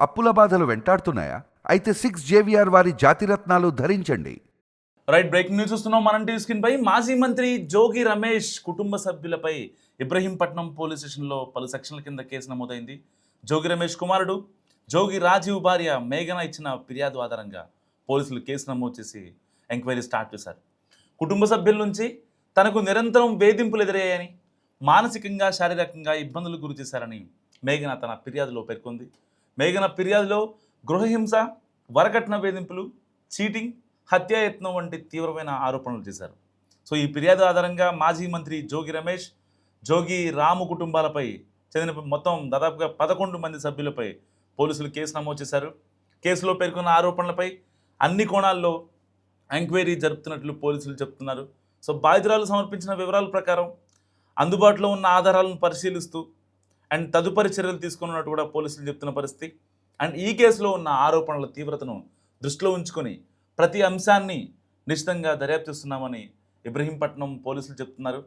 అప్పుల బాధలు వెంటాడుతున్నాయా? అయితే 6 JVR వారి జాతిరత్నాలు ధరించండి. రైట్, బ్రేకింగ్ న్యూస్ చూస్తున్నాం మనం టీవీ స్క్రీన్ పై. మాజీ మంత్రి జోగి రమేష్ కుటుంబ సభ్యులపై ఇబ్రహీంపట్నం పోలీస్ స్టేషన్లో పలు సెక్షన్ల కింద కేసు నమోదైంది. జోగి రమేష్ కుమారుడు జోగి రాజీవ్ భార్య మేఘన ఇచ్చిన ఫిర్యాదు ఆధారంగా పోలీసులు కేసు నమోదు చేసి ఎంక్వైరీ స్టార్ట్ చేశారు. కుటుంబ సభ్యుల నుంచి తనకు నిరంతరం వేధింపులు ఎదురయ్యాయని, మానసికంగా శారీరకంగా ఇబ్బందులు గురి చేశారని మేఘన తన ఫిర్యాదులో పేర్కొంది. మేఘన ఫిర్యాదులో గృహహింస, వరకట్న వేధింపులు, చీటింగ్, హత్యాయత్నం వంటి తీవ్రమైన ఆరోపణలు చేశారు. సో ఈ ఫిర్యాదు ఆధారంగా మాజీ మంత్రి జోగి రమేష్, జోగి రాము కుటుంబాలపై చెందిన మొత్తం దాదాపుగా 11 మంది సభ్యులపై పోలీసులు కేసు నమోదు చేశారు. కేసులో పేర్కొన్న ఆరోపణలపై అన్ని కోణాల్లో ఎంక్వైరీ జరుపుతున్నట్లు పోలీసులు చెప్తున్నారు. సో బాధితురాలు సమర్పించిన వివరాల ప్రకారం అందుబాటులో ఉన్న ఆధారాలను పరిశీలిస్తూ అండ్ తదుపరి చర్యలు తీసుకున్నట్టు కూడా పోలీసులు చెప్తున్న పరిస్థితి. అండ్ ఈ కేసులో ఉన్న ఆరోపణల తీవ్రతను దృష్టిలో ఉంచుకొని ప్రతి అంశాన్ని నిశ్చితంగా దర్యాప్తు చేస్తున్నామని ఇబ్రహీంపట్నం పోలీసులు చెప్తున్నారు.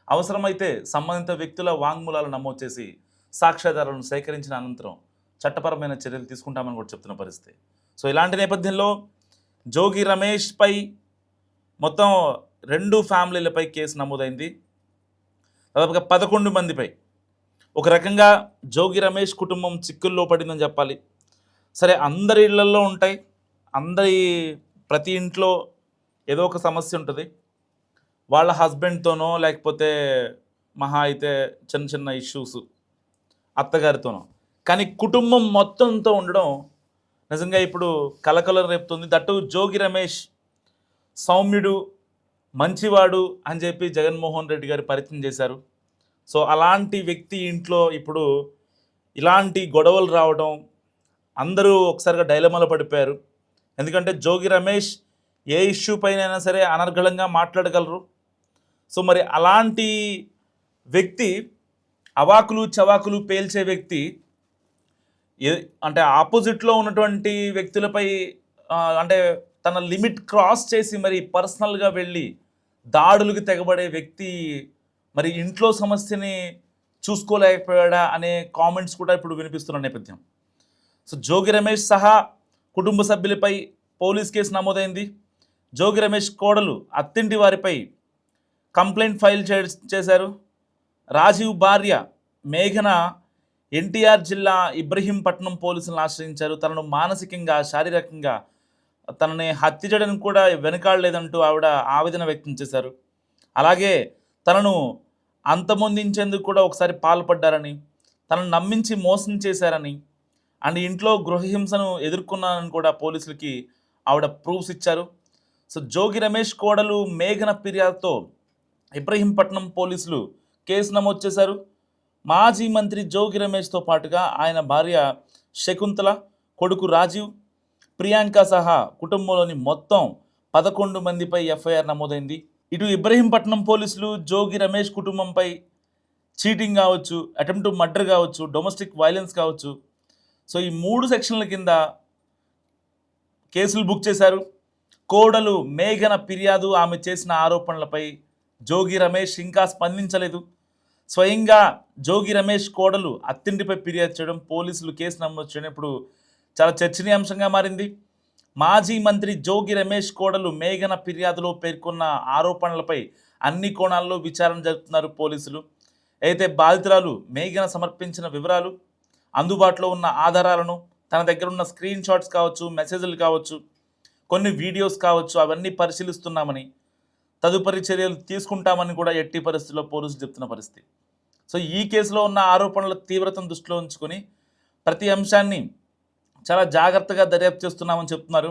అవసరమైతే సంబంధిత వ్యక్తుల వాంగ్మూలాలు నమోదు చేసి సాక్ష్యాధారాలను సేకరించిన అనంతరం చట్టపరమైన చర్యలు తీసుకుంటామని కూడా చెప్తున్న పరిస్థితి. సో ఇలాంటి నేపథ్యంలో జోగి రమేష్పై మొత్తం 2 ఫ్యామిలీలపై కేసు నమోదైంది. దాదాపుగా 11 మందిపై. ఒక రకంగా జోగి రమేష్ కుటుంబం చిక్కుల్లో పడిందని చెప్పాలి. సరే, అందరి ఇళ్లలో ఉంటాయి, ప్రతి ఇంట్లో ఏదో ఒక సమస్య ఉంటుంది. వాళ్ళ హస్బెండ్తోనో లేకపోతే మహా అయితే చిన్న చిన్న ఇష్యూస్ అత్తగారితోనో, కానీ కుటుంబం మొత్తంతో ఉండడం నిజంగా ఇప్పుడు కలకలం రేపుతుంది. దట్టు జోగి రమేష్ సౌమ్యుడు, మంచివాడు అని చెప్పి జగన్మోహన్ రెడ్డి గారు పరిచయం చేశారు. సో అలాంటి వ్యక్తి ఇంట్లో ఇప్పుడు ఇలాంటి గొడవలు రావడం, అందరూ ఒకసారిగా డైలమాలో పడిపోయారు. ఎందుకంటే జోగి రమేష్ ఏ ఇష్యూ పైన సరే అనర్గళంగా మాట్లాడగలరు. సో మరి అలాంటి వ్యక్తి, అవాకులు చవాకులు పేల్చే వ్యక్తి, అంటే ఆపోజిట్లో ఉన్నటువంటి వ్యక్తులపై అంటే తన లిమిట్ క్రాస్ చేసి మరి పర్సనల్గా వెళ్ళి దాడులకు తెగబడే వ్యక్తి మరి ఇంట్లో సమస్యని చూసుకోలేకపోయాడా అనే కామెంట్స్ కూడా ఇప్పుడు వినిపిస్తున్న నేపథ్యం. సో జోగి రమేష్ సహా కుటుంబ సభ్యులపై పోలీస్ కేసు నమోదైంది. జోగి రమేష్ కోడలు అత్తింటి వారిపై కంప్లైంట్ ఫైల్ చేశారు. రాజీవ్ భార్య మేఘన ఎన్టీఆర్ జిల్లా ఇబ్రహీంపట్నం పోలీసులను ఆశ్రయించారు. తనను మానసికంగా, శారీరకంగా తనని హత్య చేయడానికి కూడా వెనకాడలేదంటూ ఆవిడ ఆవేదన వ్యక్తం చేశారు. అలాగే తనను అంతమొందించేందుకు కూడా ఒకసారి పాల్పడ్డారని, తనను నమ్మించి మోసం చేశారని, అండ్ ఇంట్లో గృహహింసను ఎదుర్కొన్నానని కూడా పోలీసులకి ఆవిడ ప్రూఫ్స్ ఇచ్చారు. సో జోగి రమేష్ కోడలు మేఘన ఫిర్యాదుతో ఇబ్రహీంపట్నం పోలీసులు కేసు నమోదు చేశారు. మాజీ మంత్రి జోగి రమేష్తో పాటుగా ఆయన భార్య శకుంతల, కొడుకు రాజీవ్, ప్రియాంక సహా కుటుంబంలోని మొత్తం 11 మందిపై ఎఫ్ఐఆర్ నమోదైంది. ఇటు ఇబ్రహీంపట్నం పోలీసులు జోగి రమేష్ కుటుంబంపై చీటింగ్ కావచ్చు, అటెంప్ట్ టు మర్డర్ కావచ్చు, డొమెస్టిక్ వైలెన్స్ కావచ్చు, సో ఈ 3 సెక్షన్ల కింద కేసులు బుక్ చేశారు. కోడలు మేఘన ఫిర్యాదు, ఆమె చేసిన ఆరోపణలపై జోగి రమేష్ ఇంకా స్పందించలేదు. స్వయంగా జోగి రమేష్ కోడలు అత్తింటిపై ఫిర్యాదు చేయడం, పోలీసులు కేసు నమోదు చేయడం ఇప్పుడు చాలా చర్చనీయాంశంగా మారింది. మాజీ మంత్రి జోగి రమేష్ కోడలు మేఘన ఫిర్యాదులో పేర్కొన్న ఆరోపణలపై అన్ని కోణాల్లో విచారణ జరుపుతున్నారు పోలీసులు. అయితే బాధితురాలు మేఘన సమర్పించిన వివరాలు, అందుబాటులో ఉన్న ఆధారాలను, తన దగ్గర ఉన్న స్క్రీన్ షాట్స్ కావచ్చు, మెసేజ్లు కావచ్చు, కొన్ని వీడియోస్ కావచ్చు, అవన్నీ పరిశీలిస్తున్నామని, తదుపరి చర్యలు తీసుకుంటామని కూడా ఎట్టి పరిస్థితుల్లో పోలీసులు చెప్తున్న పరిస్థితి. సో ఈ కేసులో ఉన్న ఆరోపణల తీవ్రతను దృష్టిలో ఉంచుకొని ప్రతి అంశాన్ని చాలా జాగ్రత్తగా దర్యాప్తు చేస్తున్నామని చెప్తున్నారు.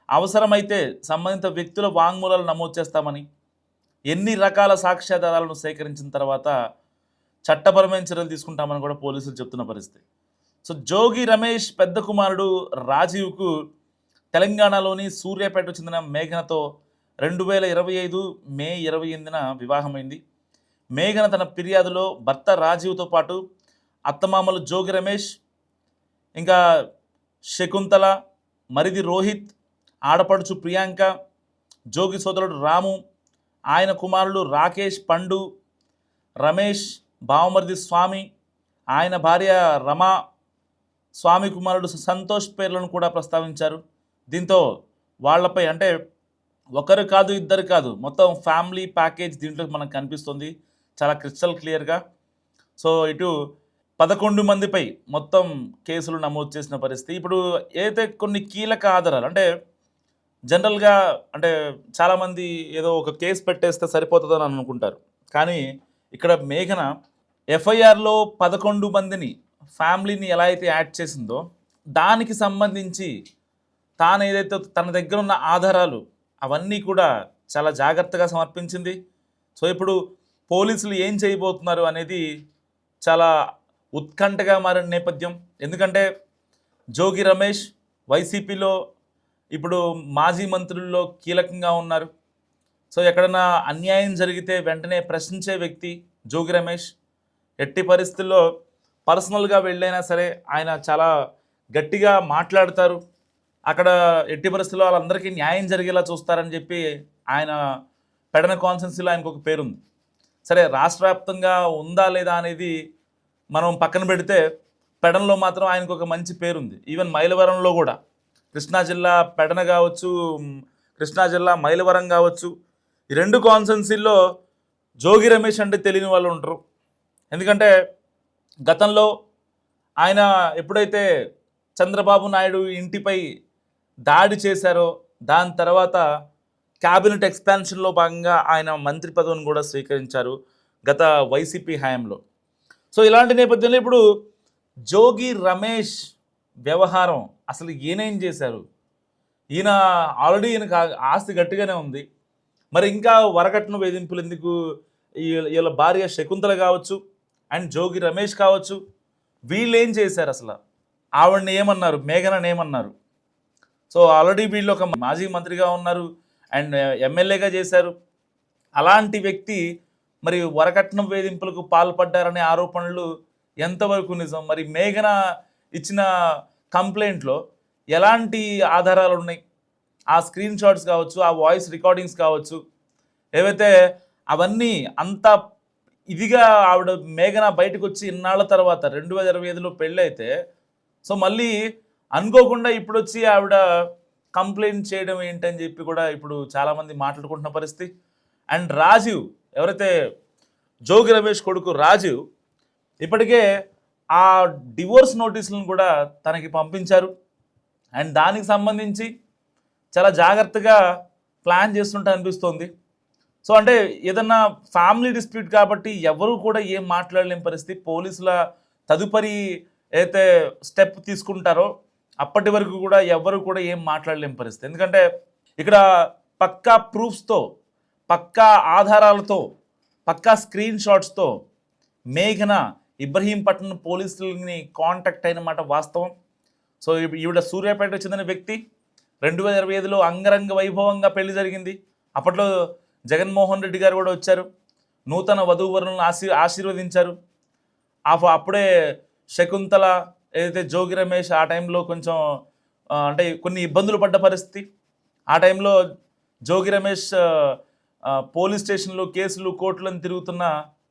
అవసరమైతే సంబంధిత వ్యక్తుల వాంగ్మూలాలు నమోదు చేస్తామని, ఎన్ని రకాల సాక్ష్యాధారాలను సేకరించిన తర్వాత చట్టపరమైన చర్యలు తీసుకుంటామని కూడా పోలీసులు చెప్తున్న పరిస్థితి. సో జోగి రమేష్ పెద్ద కుమారుడు రాజీవ్కు తెలంగాణలోని సూర్యాపేటకు చెందిన మేఘనతో 2025 మే 28న వివాహమైంది. మేఘన తన ఫిర్యాదులో భర్త రాజీవ్తో పాటు అత్తమామలు జోగి రమేష్, ఇంకా శకుంతల, మరిది రోహిత్, ఆడపడుచు ప్రియాంక, జోగి సోదరుడు రాము, ఆయన కుమారులు రాకేష్, పండు, రమేష్, బావమరిది స్వామి, ఆయన భార్య రమ, స్వామి కుమారుడు సంతోష్ పేర్లను కూడా ప్రస్తావించారు. దీంతో వాళ్ళపై అంటే ఒకరు కాదు ఇద్దరు కాదు మొత్తం ఫ్యామిలీ ప్యాకేజ్ దీంట్లో మనకు కనిపిస్తుంది చాలా క్రిస్టల్ క్లియర్గా. సో ఇటు 11 మందిపై మొత్తం కేసులు నమోదు చేసిన పరిస్థితి. ఇప్పుడు ఏదైతే కొన్ని కీలక ఆధారాలు అంటే జనరల్గా అంటే చాలామంది ఏదో ఒక కేసు పెట్టేస్తే సరిపోతుందని అనుకుంటారు. కానీ ఇక్కడ మేఘన ఎఫ్ఐఆర్లో 11 మందిని ఫ్యామిలీని ఎలా అయితే యాడ్ చేసిందో దానికి సంబంధించి తాను ఏదైతే తన దగ్గర ఉన్న ఆధారాలు అవన్నీ కూడా చాలా జాగ్రత్తగా సమర్పించింది. సో ఇప్పుడు పోలీసులు ఏం చేయబోతున్నారు అనేది చాలా ఉత్కంఠగా మారిన నేపథ్యం. ఎందుకంటే జోగి రమేష్ వైసీపీలో ఇప్పుడు మాజీ మంత్రుల్లో కీలకంగా ఉన్నారు. సో ఎక్కడన్నా అన్యాయం జరిగితే వెంటనే ప్రశ్నించే వ్యక్తి జోగి రమేష్. ఎట్టి పరిస్థితుల్లో పర్సనల్గా వెళ్ళైనా సరే ఆయన చాలా గట్టిగా మాట్లాడతారు. అక్కడ ఎట్టి పరిస్థితుల్లో వాళ్ళందరికీ న్యాయం జరిగేలా చూస్తారని చెప్పి ఆయన పెడన కాన్స్టిట్యున్సీలో ఆయనకు ఒక పేరుంది. సరే రాష్ట్ర వ్యాప్తంగా ఉందా లేదా అనేది మనం పక్కన పెడితే పెడనలో మాత్రం ఆయనకు ఒక మంచి పేరుంది. ఈవెన్ మైలవరంలో కూడా కృష్ణా జిల్లా పెడన కావచ్చు, కృష్ణా జిల్లా మైలవరం కావచ్చు, ఈ 2 కాన్స్టిట్యున్సీల్లో జోగి రమేష్ అంటే తెలియని వాళ్ళు ఉంటారు. ఎందుకంటే గతంలో ఆయన ఎప్పుడైతే చంద్రబాబు నాయుడు ఇంటిపై దాడి చేశారో దాని తర్వాత క్యాబినెట్ ఎక్స్పాన్షన్లో భాగంగా ఆయన మంత్రి పదవిని కూడా స్వీకరించారు గత వైసీపీ హయాంలో. సో ఇలాంటి నేపథ్యంలో ఇప్పుడు జోగి రమేష్ వ్యవహారం అసలు ఈయనేం చేశారు? ఈయన ఆల్రెడీ ఈయనకు ఆస్తి గట్టిగానే ఉంది, మరి ఇంకా వరకట్న వేధింపులు ఎందుకు? వీళ్ళ భార్య శకుంతల కావచ్చు అండ్ జోగి రమేష్ కావచ్చు, వీళ్ళు ఏం చేశారు అసలు? ఆవిడని ఏమన్నారు, మేఘనని ఏమన్నారు? సో ఆల్రెడీ వీళ్ళు ఒక మాజీ మంత్రిగా ఉన్నారు అండ్ ఎమ్మెల్యేగా చేశారు. అలాంటి వ్యక్తి మరి వరకట్నం వేధింపులకు పాల్పడ్డారనే ఆరోపణలు ఎంతవరకు నిజం? మరి మేఘన ఇచ్చిన కంప్లైంట్లో ఎలాంటి ఆధారాలు ఉన్నాయి? ఆ స్క్రీన్ షాట్స్ కావచ్చు, ఆ వాయిస్ రికార్డింగ్స్ కావచ్చు, ఏవైతే అవన్నీ అంత ఇదిగా ఆవిడ మేఘన బయటకు వచ్చి ఇన్నాళ్ళ తర్వాత 2025లో పెళ్ళి అయితే సో మళ్ళీ అనుకోకుండా ఇప్పుడు వచ్చి ఆవిడ కంప్లైంట్ చేయడం ఏంటని చెప్పి కూడా ఇప్పుడు చాలామంది మాట్లాడుకుంటున్న పరిస్థితి. అండ్ రాజీవ్ ఎవరైతే జోగి రమేష్ కొడుకు రాజీవ్ ఇప్పటికే ఆ డివోర్స్ నోటీసులను కూడా తనకి పంపించారు. అండ్ దానికి సంబంధించి చాలా జాగ్రత్తగా ప్లాన్ చేస్తుంటే అనిపిస్తోంది. సో అంటే ఏదన్నా ఫ్యామిలీ డిస్ప్యూట్ కాబట్టి ఎవరు కూడా ఏం మాట్లాడలేని పరిస్థితి. పోలీసుల తదుపరి ఏదైతే స్టెప్ తీసుకుంటారో అప్పటి వరకు కూడా ఎవరు కూడా ఏం మాట్లాడలేని పరిస్థితి. ఎందుకంటే ఇక్కడ పక్కా ప్రూఫ్స్తో, పక్కా ఆధారాలతో, పక్కా స్క్రీన్ షాట్స్తో మేఘన ఇబ్రహీంపట్నం పోలీసులని కాంటాక్ట్ అయిన మాట వాస్తవం. సో ఈవిడ సూర్యాపేటకు చెందిన వ్యక్తి. 2025లో అంగరంగ వైభవంగా పెళ్లి జరిగింది. అప్పట్లో జగన్మోహన్ రెడ్డి గారు కూడా వచ్చారు, నూతన వధూవరులను ఆశీర్వదించారు. అప్పుడే శకుంతల ఏదైతే జోగి రమేష్ ఆ టైంలో కొంచెం అంటే కొన్ని ఇబ్బందులు పడ్డ పరిస్థితి. ఆ టైంలో జోగి రమేష్ పోలీస్ స్టేషన్లో కేసులు కోర్టులను తిరుగుతున్న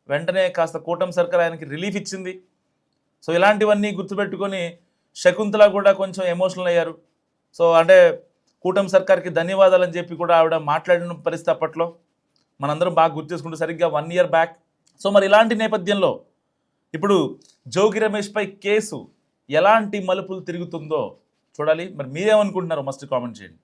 వెంటనే కాస్త కూటమి సర్కార్ ఆయనకి రిలీఫ్ ఇచ్చింది. సో ఇలాంటివన్నీ గుర్తుపెట్టుకొని శకుంతల కూడా కొంచెం ఎమోషనల్ అయ్యారు. సో అంటే కూటమి సర్కార్కి ధన్యవాదాలు అని చెప్పి కూడా ఆవిడ మాట్లాడిన పరిస్థితి అప్పట్లో మనందరం బాగా గుర్తు చేసుకుంటే సరిగ్గా 1 year బ్యాక్. సో మరి ఇలాంటి నేపథ్యంలో ఇప్పుడు జోగి రమేష్పై కేసు ఎలాంటి మలుపులు తిరుగుతుందో చూడాలి. మరి మీరేమనుకుంటున్నారో మస్ట్ కామెంట్ చేయండి.